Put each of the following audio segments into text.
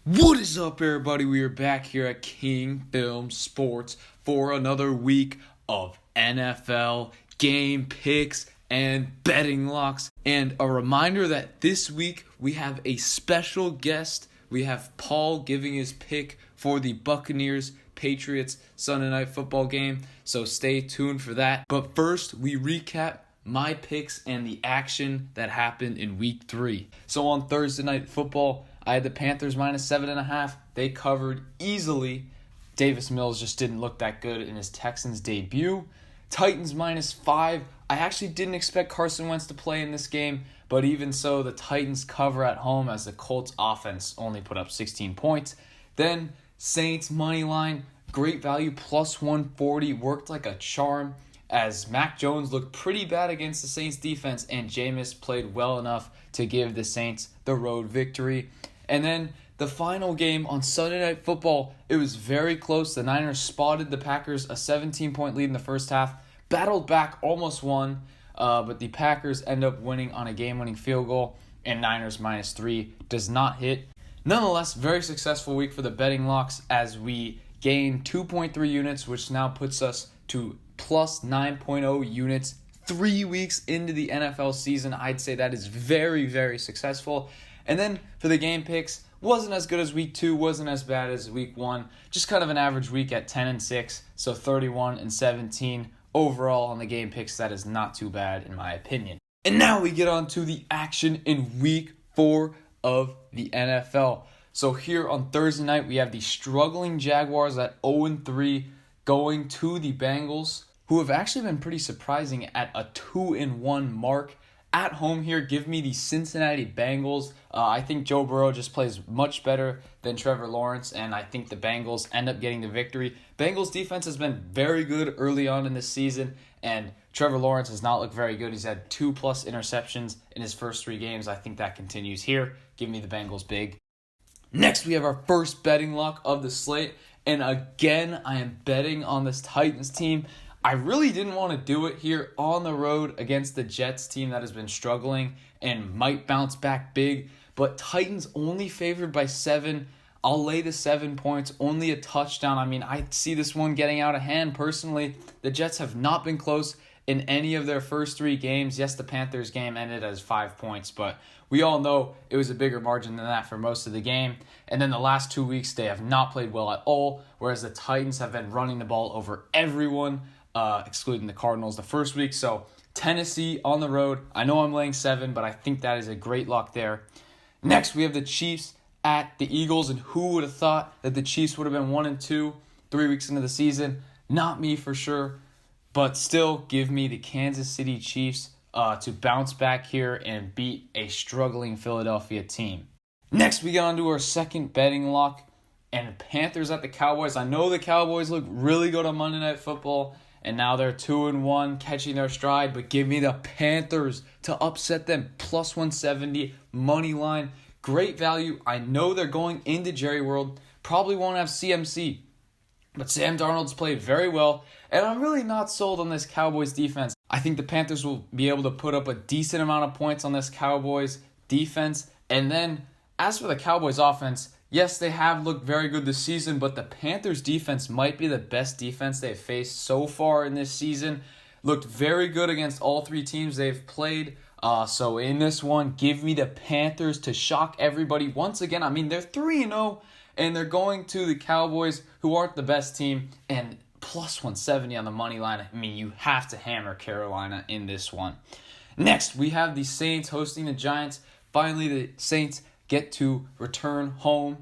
What is up, everybody? We are back here at King Film Sports for another week of NFL game picks and betting locks. And a reminder that this week we have a special guest. We have Paul giving his pick for the Buccaneers Patriots Sunday Night Football game. So stay tuned for that. But first, we recap my picks and the action that happened in week 3. So on Thursday Night Football, I had the Panthers minus 7.5. They covered easily. Davis Mills just didn't look that good in his Texans debut. Titans minus 5. I actually didn't expect Carson Wentz to play in this game, but even so, the Titans cover at home as the Colts offense only put up 16 points. Then Saints money line, great value, plus 140, worked like a charm as Mac Jones looked pretty bad against the Saints defense and Jameis played well enough to give the Saints the road victory. And then the final game on Sunday Night Football, it was very close. The Niners spotted the Packers a 17-point lead in the first half, battled back, almost won, but the Packers end up winning on a game-winning field goal, and Niners minus 3 does not hit. Nonetheless, very successful week for the betting locks as we gained 2.3 units, which now puts us to plus 9.0 units 3 weeks into the NFL season. I'd say that is very, very successful. And then for the game picks, wasn't as good as week 2, wasn't as bad as week 1. Just kind of an average week at 10-6, so 31-17 overall on the game picks. That is not too bad in my opinion. And now we get on to the action in week 4 of the NFL. So here on Thursday night, we have the struggling Jaguars at 0-3 going to the Bengals, who have actually been pretty surprising at a 2-1 mark. At home here, give me the Cincinnati Bengals. I think Joe Burrow just plays much better than Trevor Lawrence, and I think the Bengals end up getting the victory. Bengals defense has been very good early on in this season, and Trevor Lawrence has not looked very good. He's had 2+ interceptions in his first 3 games. I think that continues here. Give me the Bengals big. Next, we have our first betting lock of the slate, and again, I am betting on this Titans team. I really didn't want to do it here on the road against the Jets team that has been struggling and might bounce back big, but Titans only favored by 7. I'll lay the 7 points, only a touchdown. I mean, I see this one getting out of hand personally. The Jets have not been close in any of their first 3 games. Yes, the Panthers game ended as 5 points, but we all know it was a bigger margin than that for most of the game. And then the last 2 weeks, they have not played well at all, whereas the Titans have been running the ball over everyone, excluding the Cardinals the first week. So Tennessee on the road. I know I'm laying 7, but I think that is a great lock there. Next, we have the Chiefs at the Eagles, and who would have thought that the Chiefs would have been 1-2 3 weeks into the season? Not me for sure, but still give me the Kansas City Chiefs to bounce back here and beat a struggling Philadelphia team. Next, we get on to our second betting lock, and Panthers at the Cowboys. I know the Cowboys look really good on Monday Night Football, and now they're 2-1, catching their stride, but give me the Panthers to upset them. Plus 170, money line, great value. I know they're going into Jerry World, probably won't have CMC, but Sam Darnold's played very well, and I'm really not sold on this Cowboys defense. I think the Panthers will be able to put up a decent amount of points on this Cowboys defense. And then, as for the Cowboys offense, yes, they have looked very good this season, but the Panthers defense might be the best defense they've faced so far in this season. Looked very good against all 3 teams they've played. So in this one, give me the Panthers to shock everybody. Once again, I mean, they're 3-0, and they're going to the Cowboys, who aren't the best team, and plus 170 on the money line. I mean, you have to hammer Carolina in this one. Next, we have the Saints hosting the Giants. Finally, the Saints get to return home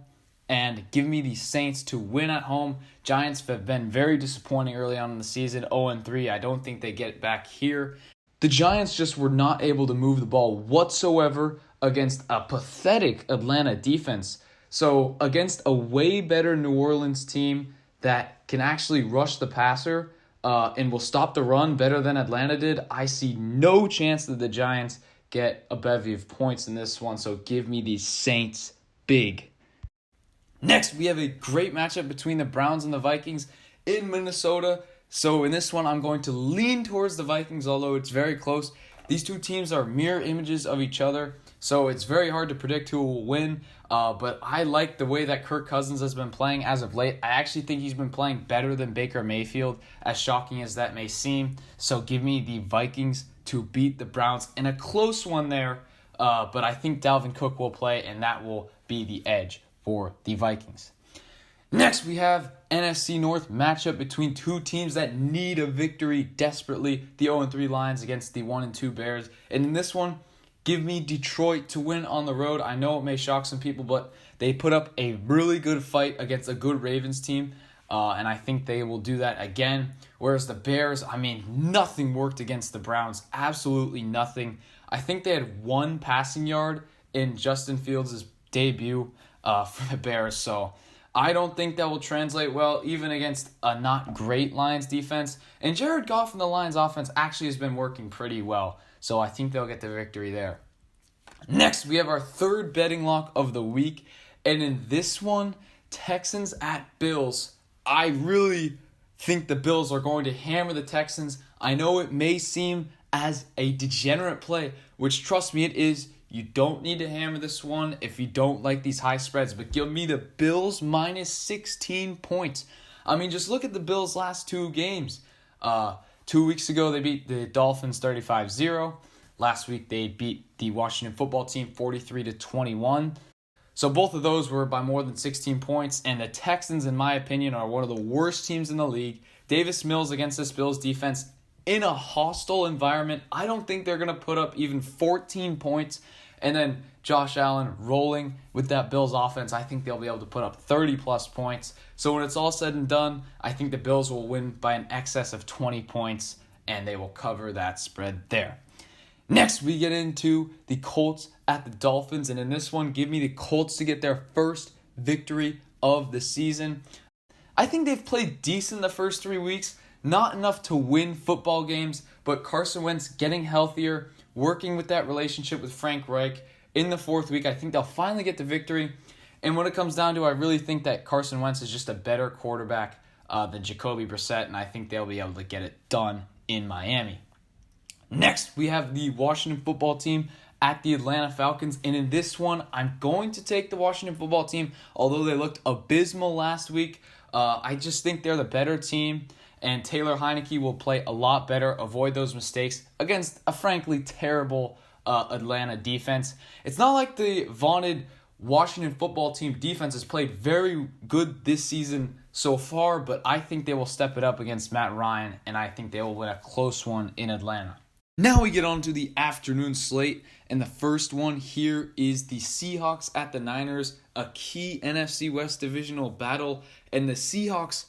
and give me the Saints to win at home. Giants have been very disappointing early on in the season, 0-3. I don't think they get back here. The Giants just were not able to move the ball whatsoever against a pathetic Atlanta defense. So against a way better New Orleans team that can actually rush the passer and will stop the run better than Atlanta did, I see no chance that the Giants get a bevy of points in this one. So give me the Saints big. Next, we have a great matchup between the Browns and the Vikings in Minnesota. So in this one, I'm going to lean towards the Vikings, although it's very close. These two teams are mirror images of each other. So it's very hard to predict who will win. But I like the way that Kirk Cousins has been playing as of late. I actually think he's been playing better than Baker Mayfield, as shocking as that may seem. So give me the Vikings to beat the Browns in a close one there. But I think Dalvin Cook will play, and that will be the edge for the Vikings. Next, we have NFC North matchup between two teams that need a victory desperately. The 0-3 Lions against the 1-2 Bears. And in this one, give me Detroit to win on the road. I know it may shock some people, but they put up a really good fight against a good Ravens team. And I think they will do that again. Whereas the Bears, nothing worked against the Browns. Absolutely nothing. I think they had one passing yard in Justin Fields' debut for the Bears. So I don't think that will translate well, even against a not great Lions defense. And Jared Goff and the Lions offense actually has been working pretty well. So I think they'll get the victory there. Next, we have our third betting lock of the week. And in this one, Texans at Bills. I really think the Bills are going to hammer the Texans. I know it may seem as a degenerate play, which, trust me, it is. You don't need to hammer this one if you don't like these high spreads, but give me the Bills minus 16 points. Just look at the Bills' last two games. 2 weeks ago, they beat the Dolphins 35-0. Last week, they beat the Washington football team 43-21. So both of those were by more than 16 points, and the Texans, in my opinion, are one of the worst teams in the league. Davis Mills against this Bills defense in a hostile environment. I don't think they're going to put up even 14 points. And then Josh Allen rolling with that Bills offense, I think they'll be able to put up 30-plus points. So when it's all said and done, I think the Bills will win by an excess of 20 points, and they will cover that spread there. Next, we get into the Colts at the Dolphins. And in this one, give me the Colts to get their first victory of the season. I think they've played decent the first 3 weeks. Not enough to win football games, but Carson Wentz getting healthier, working with that relationship with Frank Reich. In the fourth week, I think they'll finally get the victory. And when it comes down to it, I really think that Carson Wentz is just a better quarterback than Jacoby Brissett, and I think they'll be able to get it done in Miami. Next, we have the Washington football team at the Atlanta Falcons. And in this one, I'm going to take the Washington football team, although they looked abysmal last week. I just think they're the better team. And Taylor Heineke will play a lot better, avoid those mistakes against a frankly terrible Atlanta defense. It's not like the vaunted Washington football team defense has played very good this season so far, but I think they will step it up against Matt Ryan, and I think they will win a close one in Atlanta. Now we get on to the afternoon slate, and the first one here is the Seahawks at the Niners, a key NFC West divisional battle, and the Seahawks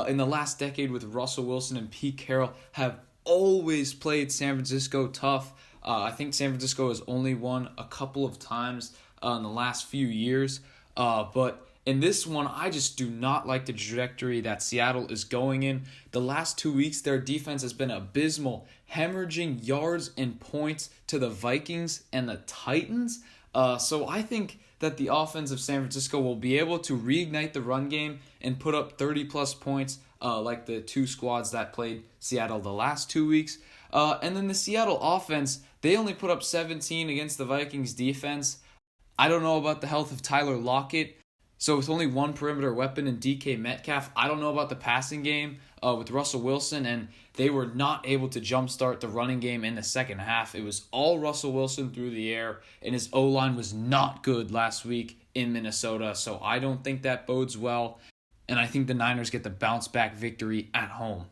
in the last decade with Russell Wilson and Pete Carroll have always played San Francisco tough. I think San Francisco has only won a couple of times in the last few years. But in this one, I just do not like the trajectory that Seattle is going in. The last 2 weeks, their defense has been abysmal, hemorrhaging yards and points to the Vikings and the Titans. So I think that the offense of San Francisco will be able to reignite the run game and put up 30-plus points like the two squads that played Seattle the last 2 weeks. And then the Seattle offense, they only put up 17 against the Vikings defense. I don't know about the health of Tyler Lockett. So with only one perimeter weapon in DK Metcalf, I don't know about the passing game with Russell Wilson, and they were not able to jumpstart the running game in the second half. It was all Russell Wilson through the air, and his O-line was not good last week in Minnesota, so I don't think that bodes well, and I think the Niners get the bounce-back victory at home.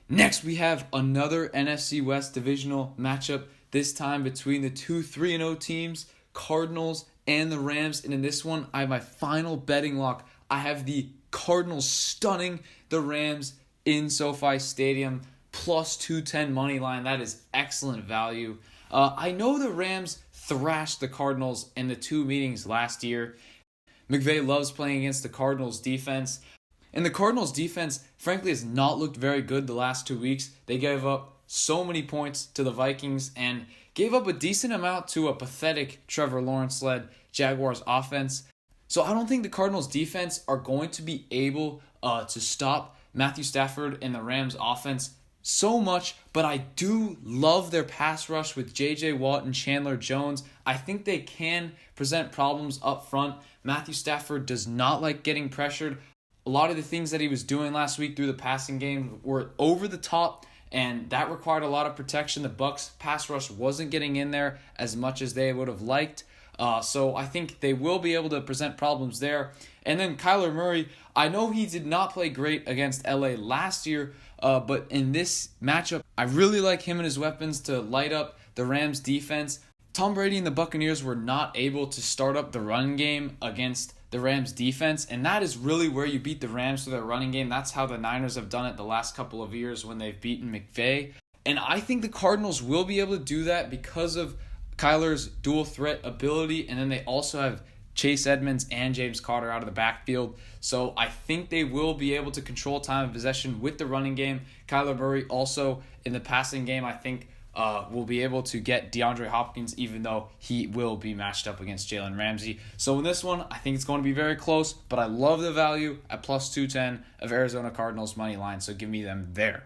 Next, we have another NFC West divisional matchup, this time between the two 3-0 teams, Cardinals and the Rams. And in this one, I have my final betting lock. I have the Cardinals stunning the Rams in SoFi Stadium, plus 210 money line. That is excellent value. I know the Rams thrashed the Cardinals in the two meetings last year. McVay loves playing against the Cardinals defense. And the Cardinals defense, frankly, has not looked very good the last 2 weeks. They gave up so many points to the Vikings and gave up a decent amount to a pathetic Trevor Lawrence-led Jaguars offense. So I don't think the Cardinals defense are going to be able to stop Matthew Stafford and the Rams offense so much, but I do love their pass rush with J.J. Watt and Chandler Jones. I think they can present problems up front. Matthew Stafford does not like getting pressured. A lot of the things that he was doing last week through the passing game were over the top, and that required a lot of protection. The Bucs pass rush wasn't getting in there as much as they would have liked. So I think they will be able to present problems there. And then Kyler Murray, I know he did not play great against LA last year, but in this matchup, I really like him and his weapons to light up the Rams defense. Tom Brady and the Buccaneers were not able to start up the run game against the Rams defense, and that is really where you beat the Rams through their running game. That's how the Niners have done it the last couple of years when they've beaten McVay. And I think the Cardinals will be able to do that because of Kyler's dual threat ability, and then they also have Chase Edmonds and James Conner out of the backfield. So I think they will be able to control time of possession with the running game. Kyler Murray also in the passing game, I think, will be able to get DeAndre Hopkins, even though he will be matched up against Jalen Ramsey. So in this one, I think it's going to be very close, but I love the value at plus 210 of Arizona Cardinals money line, so give me them there.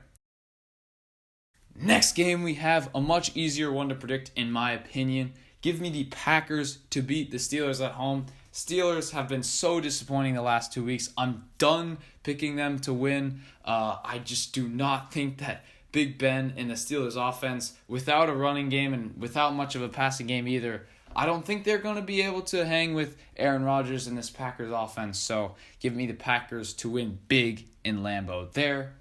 Next game, we have a much easier one to predict, in my opinion. Give me the Packers to beat the Steelers at home. Steelers have been so disappointing the last 2 weeks. I'm done picking them to win. I just do not think that Big Ben and the Steelers offense, without a running game and without much of a passing game either, I don't think they're going to be able to hang with Aaron Rodgers in this Packers offense. So give me the Packers to win big in Lambeau there.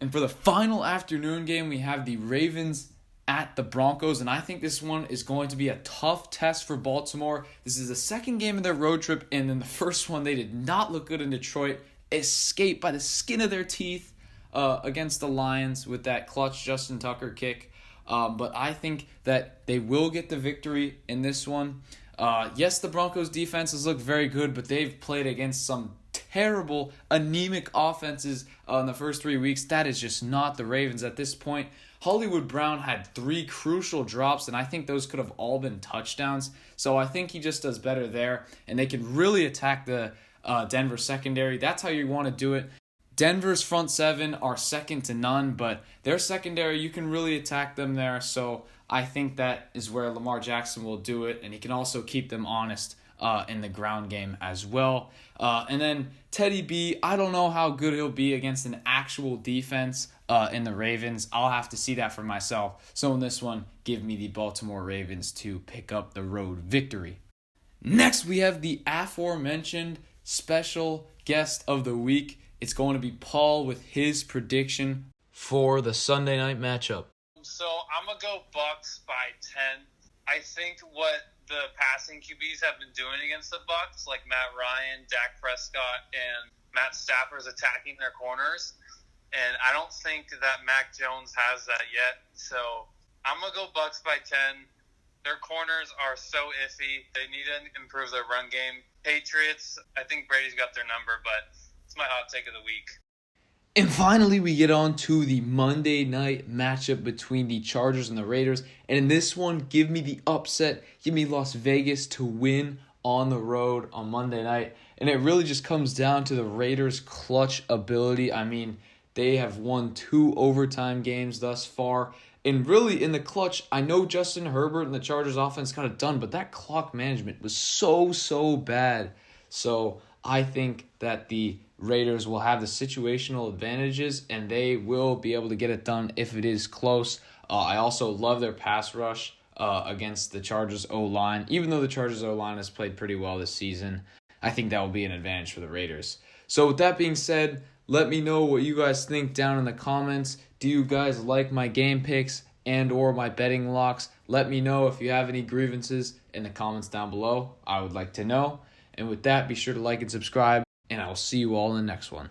And for the final afternoon game, we have the Ravens at the Broncos, and I think this one is going to be a tough test for Baltimore. This is the second game of their road trip, and in the first one, they did not look good in Detroit. Escaped by the skin of their teeth against the Lions with that clutch Justin Tucker kick. But I think that they will get the victory in this one. Yes, the Broncos defenses look very good, but they've played against some terrible, anemic offenses in the first 3 weeks. That is just not the Ravens at this point. Hollywood Brown had 3 crucial drops, and I think those could have all been touchdowns. So I think he just does better there, and they can really attack the Denver secondary. That's how you want to do it. Denver's front 7 are second to none, but their secondary, you can really attack them there. So I think that is where Lamar Jackson will do it, and he can also keep them honest in the ground game as well. And then Teddy B, I don't know how good he'll be against an actual defense in the Ravens. I'll have to see that for myself. So in this one, give me the Baltimore Ravens to pick up the road victory. Next, we have the aforementioned special guest of the week. It's going to be Paul with his prediction for the Sunday night matchup. So I'm going to go Bucs by 10. I think what the passing QBs have been doing against the Bucs, like Matt Ryan, Dak Prescott, and Matt Stafford, is attacking their corners. And I don't think that Mac Jones has that yet. So I'm going to go Bucs by 10. Their corners are so iffy. They need to improve their run game. Patriots, I think Brady's got their number, but it's my hot take of the week. And finally, we get on to the Monday night matchup between the Chargers and the Raiders. And in this one, give me the upset. Give me Las Vegas to win on the road on Monday night. And it really just comes down to the Raiders' clutch ability. I mean, they have won 2 overtime games thus far. And really, in the clutch, I know Justin Herbert and the Chargers offense kind of done, but that clock management was so bad. So I think that the Raiders will have the situational advantages, and they will be able to get it done if it is close. I also love their pass rush against the Chargers O-line. Even though the Chargers O-line has played pretty well this season, I think that will be an advantage for the Raiders. So with that being said, let me know what you guys think down in the comments. Do you guys like my game picks and or my betting locks? Let me know if you have any grievances in the comments down below. I would like to know. And with that, be sure to like and subscribe, and I will see you all in the next one.